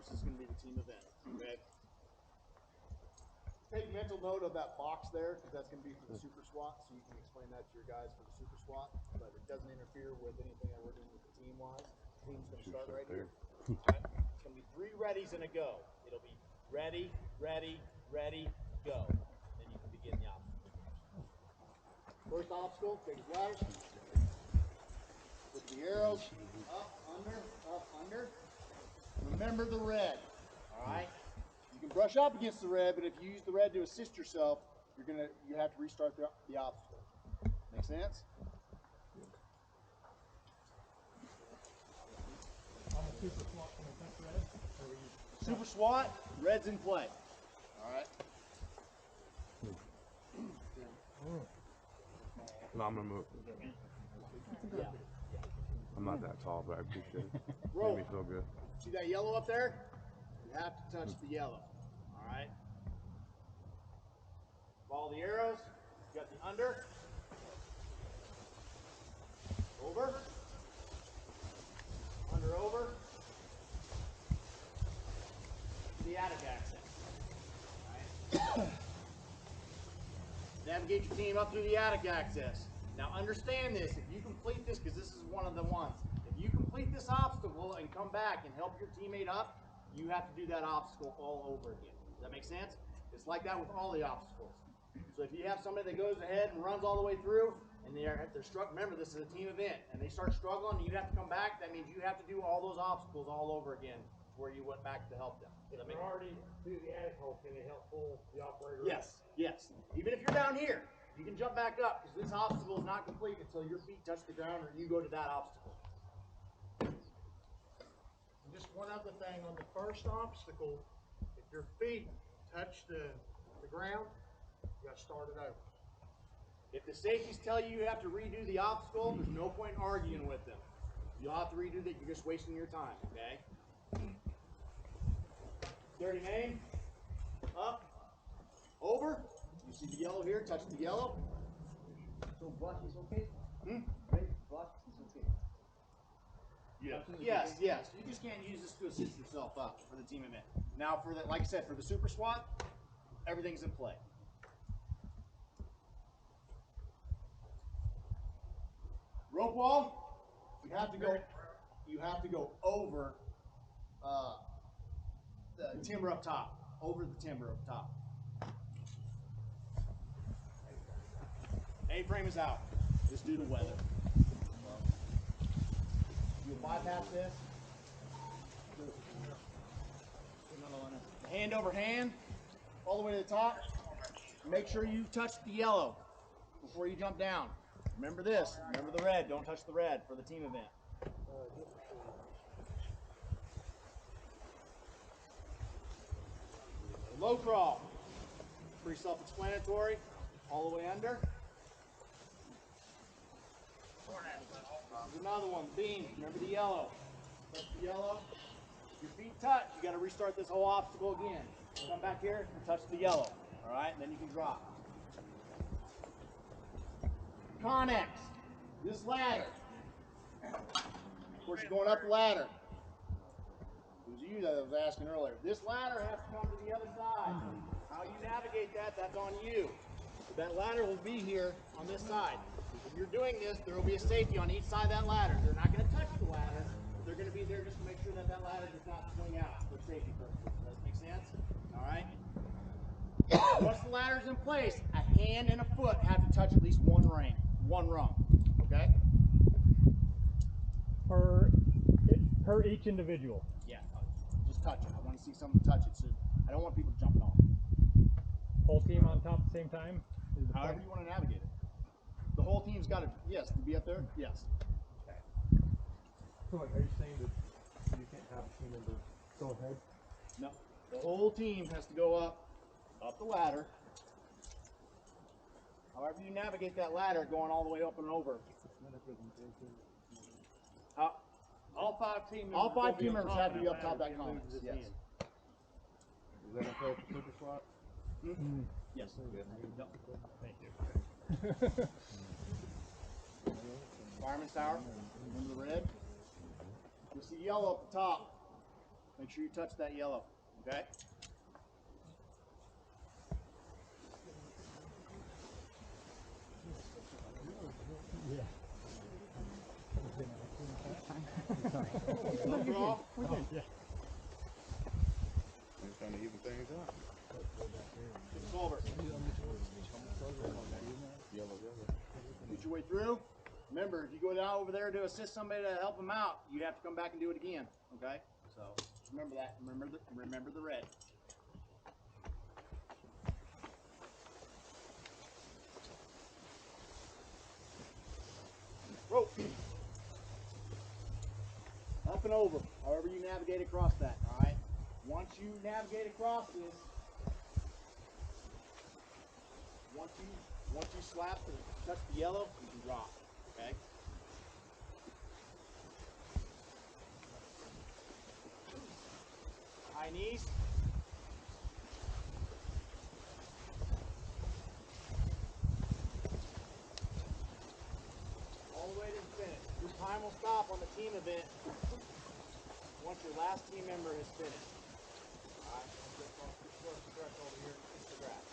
course, this is going to be the team event. Okay. Take mental note of that box there, because that's going to be for the super SWAT, so you can explain that to your guys for the super SWAT, but it doesn't interfere with anything that we're doing with the team-wise. The team's going to start right here. Right? It's going to be 3 readies and a go. It'll be ready, ready, ready, go. Then you can begin the obstacle. First obstacle, take your ladders. Put the arrows up, under. Remember the red, all right? You can brush up against the red, but if you use the red to assist yourself, you have to restart the obstacle. Make sense? Super SWAT, can I touch red? Super SWAT, red's in play. All right. No, I'm gonna move. Yeah. I'm not that tall, but I appreciate it. Roll. Made me feel good. See that yellow up there? You have to touch the yellow. All right. Follow the arrows. You got the under. Over. Under, over. The attic access. All right. Navigate your team up through the attic access. Now understand this, if you complete this, because this is one of the ones, if you complete this obstacle and come back and help your teammate up, you have to do that obstacle all over again. Does that make sense? It's like that with all the obstacles. So if you have somebody that goes ahead and runs all the way through, and they're struck, remember this is a team event, and they start struggling and you have to come back, that means you have to do all those obstacles all over again where you went back to help them. If they're already through the attic hole, can they help pull the operator? Yes, yes. Even if you're down here, you can jump back up because this obstacle is not complete until your feet touch the ground or you go to that obstacle. And just one other thing on the first obstacle, if your feet touch the ground, you got to start it over. If the safeties tell you have to redo the obstacle, there's no point in arguing with them. You'll have to redo that. You're just wasting your time, okay? Dirty name. Up. Over. You see the yellow here? Touch the yellow. So brush is okay? Hmm? Red brush is okay? Yes, yes. You just can't use this to assist yourself up for the team event. Now, for the, like I said, for the super SWAT, everything's in play. Rope wall, you have to go over the timber up top. Over the timber up top. A-frame is out, just due to weather. You'll bypass this. Hand over hand, all the way to the top. Make sure you touch the yellow before you jump down. Remember this, remember the red, don't touch the red for the team event. Low crawl, pretty self-explanatory, all the way under. There's another one, beam, remember the yellow. Touch the yellow. If your feet touch, you got to restart this whole obstacle again. Come back here and touch the yellow, all right? And then you can drop. Connex, this ladder. Of course, you're going up the ladder. It was you that I was asking earlier. This ladder has to come to the other side. How you navigate that, that's on you. But that ladder will be here on this side. If you're doing this, there will be a safety on each side of that ladder. They're not going to touch the ladder, but they're going to be there just to make sure that that ladder does not swing out for safety purposes. Does that make sense? All right? Once the ladder's in place, a hand and a foot have to touch at least one rung. Okay? Per each individual. Yeah, just touch it. I want to see someone touch it. So I don't want people jumping off. Whole team on top at the same time? However you want to navigate it. The whole team's got to, yes, to be up there? Yes. So are you saying that you can't have a team member go ahead? No. The whole team has to go up the ladder. However you navigate that ladder, going all the way up and over. All five team members have to be up top of that column. Yes. Is that okay for super SWAT? Mm-hmm. Yes. Thank you. Fireman's tower. Remember the red? You'll see yellow at the top. Make sure you touch that yellow, okay? Look for all. I'm trying to even things out. Culvert. Get your way through. Remember, if you go down over there to assist somebody to help them out, you have to come back and do it again. Okay? So just remember that. Remember the red. Rope. Up and over. However you navigate across that. All right. Once you navigate across this, once you slap and touch the yellow, you can drop. Okay. High knees. All the way to the finish. Your time will stop on the team event once your last team member has finished. All right, let's stretch over here into the grass.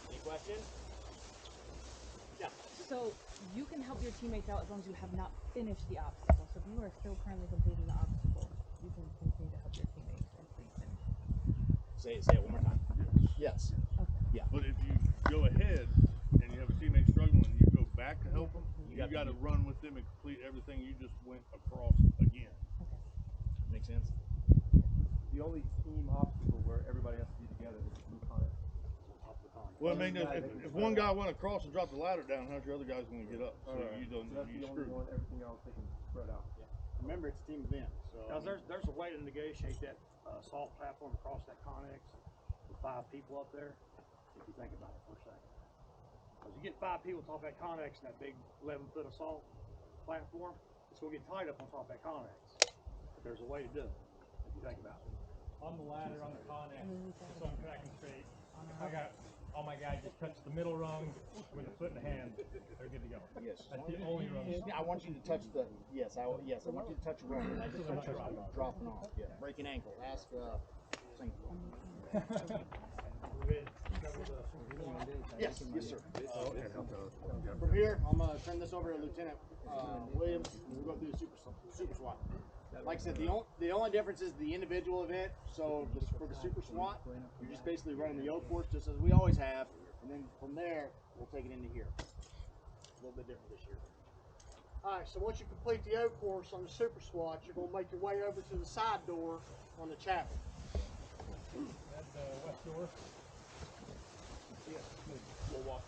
Any questions? Yeah. So you can help your teammates out as long as you have not finished the obstacle. So if you are still currently completing the obstacle, you can continue to help your teammates until you finish. Say it one more time. Yes. Okay. Yeah. But if you go ahead and you have a teammate struggling and you go back to help them, you got to run with them and complete everything you just went across again. Okay. Makes sense? The only team obstacle where everybody has to be together is the Conic. Well, I mean, if one guy went across and dropped the ladder down, how's your other guys going to get up? So you don't. That's You the only screwed. one. Everything else they can spread out. Yeah. Remember, it's a team event. So Because there's a way to negotiate that salt platform across that Connex with 5 people up there, if you think about it for a second. Because you get 5 people on top of that Connex and that big 11-foot assault platform, it's going to get tied up on top of that Connex. But there's a way to do it, if you think about it. On the ladder, on the Conic, just on track and straight. I got all my guys just touch the middle rung with a foot in the hand. They're good to go. yes. That's the only rung. I want you to touch the I want you to touch a rung. I just touch dropping off. Yeah. Break an ankle. Ask Yes, sir. From here, I'm gonna turn this over to Lieutenant Williams. We'll go through the super SWAT. Like I said, the only difference is the individual event. So just for the super SWAT, you're just basically running the O course just as we always have, and then from there we'll take it into here. A little bit different this year. All right, so once you complete the O course on the super SWAT, you're going to make your way over to the side door on the chapel. That's the west door. Yes, we'll walk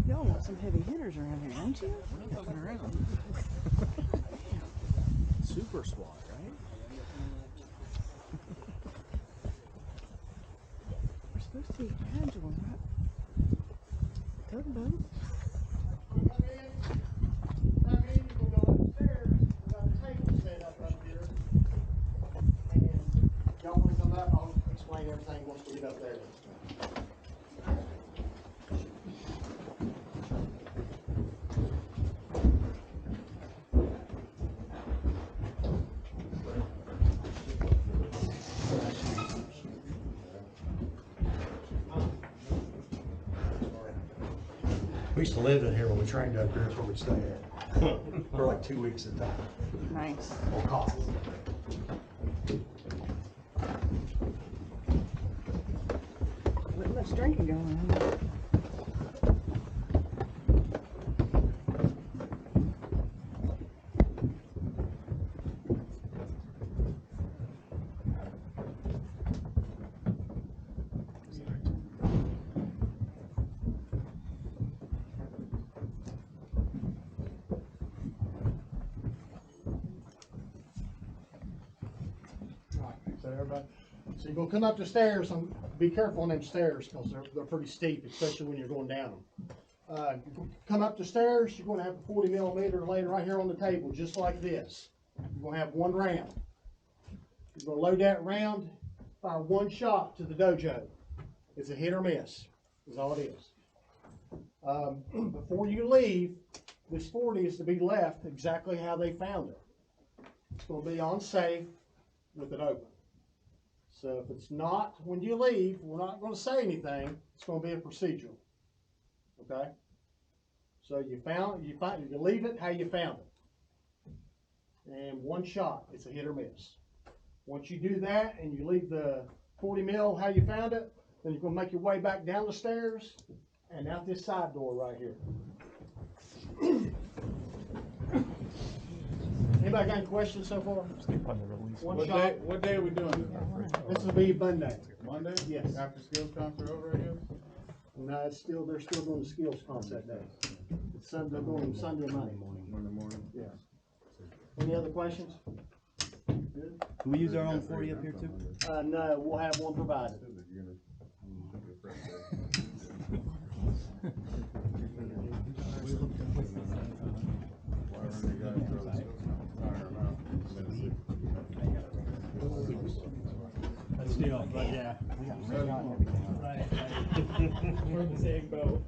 Y'all want some heavy hitters around here, don't you? I'm not fucking around. Super SWAT, right? We're supposed to be agile, right? Tugboat. Come in, you will go upstairs. We got a table set up here. And y'all want to come up, I'll explain everything once we get up there. We used to live in here when we trained up here. That's where we'd stay at for like 2 weeks at a time. Nice. Or coffee. Wasn't much drinking going on. So everybody, so you're gonna come up the stairs and be careful on them stairs because they're pretty steep, especially when you're going down them. You come up the stairs, you're going to have a 40 millimeter laying right here on the table, just like this. You're going to have one round. You're going to load that round, fire one shot to the dojo. It's a hit or miss, is all it is. Before you leave, this 40 is to be left exactly how they found it. It's going to be on safe with it open. So if it's not when you leave, we're not going to say anything. It's going to be a procedural. Okay? So you leave it how you found it. And one shot, it's a hit or miss. Once you do that and you leave the 40 mil how you found it, then you're going to make your way back down the stairs and out this side door right here. Anybody got any questions so far? One shot. What day are we doing it? This will be Monday. Monday? Yes. After skills concert over, I guess? No, they're still doing the skills concept day. They're doing Sunday and Monday. Monday morning. Yeah. Any other questions? Good. Can we use our own 40 up here too? No, we'll have one provided. Still, but yeah. Right. We're in the same boat.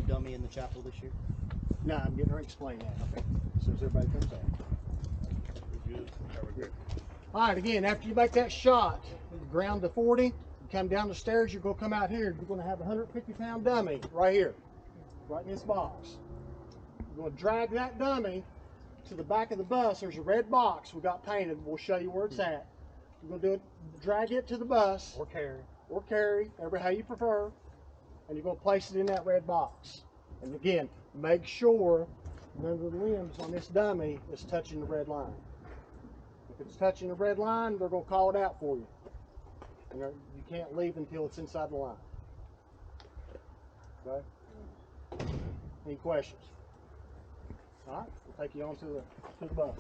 Dummy in the chapel this year? No, I'm getting her to explain that. Okay. As soon as everybody comes in. All right, again, after you make that shot, you ground to 40, you come down the stairs, you're going to come out here, you're going to have a 150-pound dummy right here, right in this box. You're going to drag that dummy to the back of the bus. There's a red box we got painted. We'll show you where it's at. You're going to do it, drag it to the bus. Or carry, how you prefer. And you're going to place it in that red box. And again, make sure none of the limbs on this dummy is touching the red line. If it's touching the red line, they're going to call it out for you. And you can't leave until it's inside the line. Okay? Any questions? All right, we'll take you on to the bus.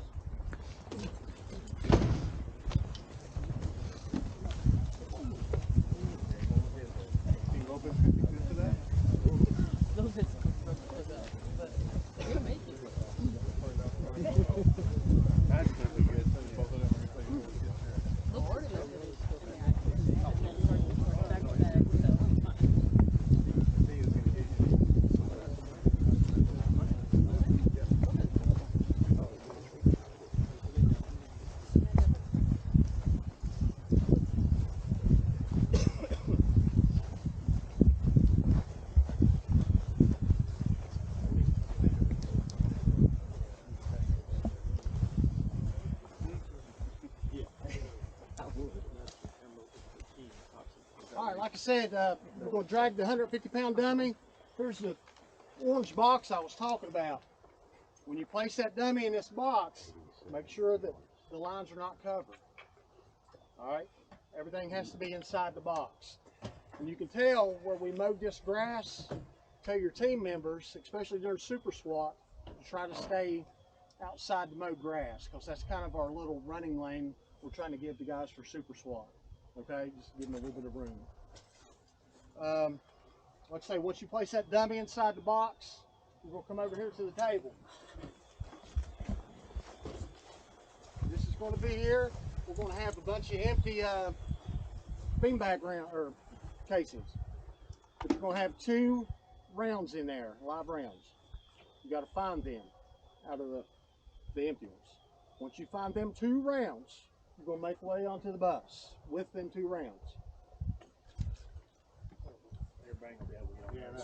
All right, like I said, we're going to drag the 150-pound dummy. Here's the orange box I was talking about. When you place that dummy in this box, make sure that the lines are not covered. All right, everything has to be inside the box. And you can tell where we mowed this grass, tell your team members, especially during super SWAT, to try to stay outside the mowed grass, because that's kind of our little running lane we're trying to give the guys for super SWAT. Okay, just give them a little bit of room. Like I say, once you place that dummy inside the box, we're going to come over here to the table. This is going to be here. We're going to have a bunch of empty beanbag casings. But you're going to have 2 rounds in there, live rounds. You got to find them out of the empty ones. Once you find them 2 rounds, you're going to make way onto the bus with them 2 rounds.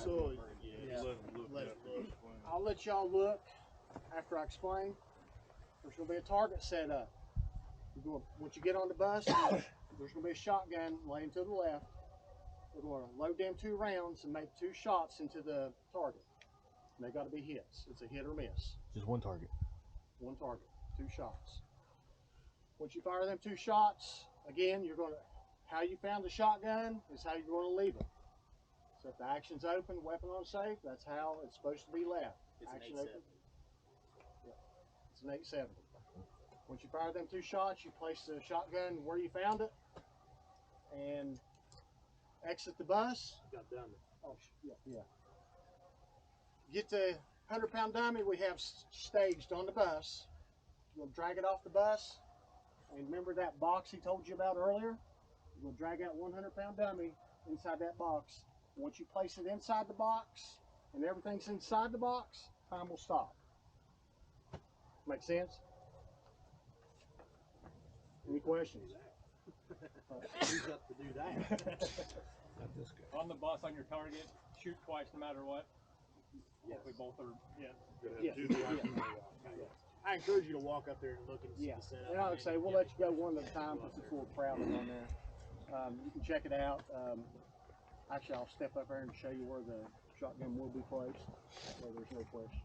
So, I'll let y'all look after I explain. There's going to be a target set up. Once you get on the bus, there's going to be a shotgun laying to the left. We're going to load them 2 rounds and make 2 shots into the target. And they got to be hits. It's a hit or miss. Just one target. 1 target, 2 shots. Once you fire them 2 shots, again, you're going to, how you found the shotgun is how you're going to leave it. So if the action's open, weapon on safe, that's how it's supposed to be left. It's Action an open. Yeah, it's an 870. Once you fire them 2 shots, you place the shotgun where you found it and exit the bus. Got done. Oh, yeah. Get the 100-pound dummy we have staged on the bus. You'll drag it off the bus. And remember that box he told you about earlier? You'll drag out 100-pound dummy inside that box. Once you place it inside the box and everything's inside the box, time will stop. Make sense? Any questions? Who's up to do that? On the bus on your target, shoot twice no matter what. Hopefully both are hit. I encourage you to walk up there and look and see Yeah. the setup. And I would say we'll let you go one at a time since it's a little crowded on there. You can check it out. Actually, I'll step up there and show you where the shotgun will be placed, so there's no question.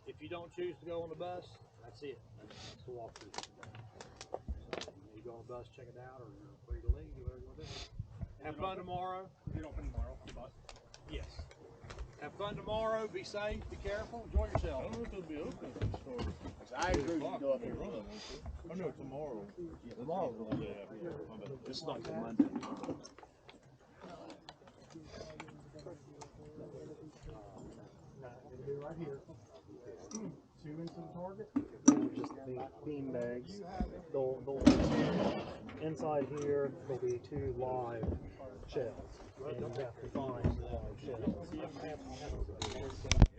If you don't choose to go on the bus, that's it. That's the walkthrough. So you go on the bus, check it out, or you're free to leave, do whatever you want to do. Have fun tomorrow. Is it open tomorrow, the bus? Yes. Have fun tomorrow. Be safe. Be careful. Enjoy yourself. I don't know if it'll be open at the store. I encourage you to go up there. I know tomorrow. Tomorrow's the day after. It's not till Monday. Right here. 2 into the target. Just bean bags. They'll inside here there'll be 2 live shells. And you have to find the live shells.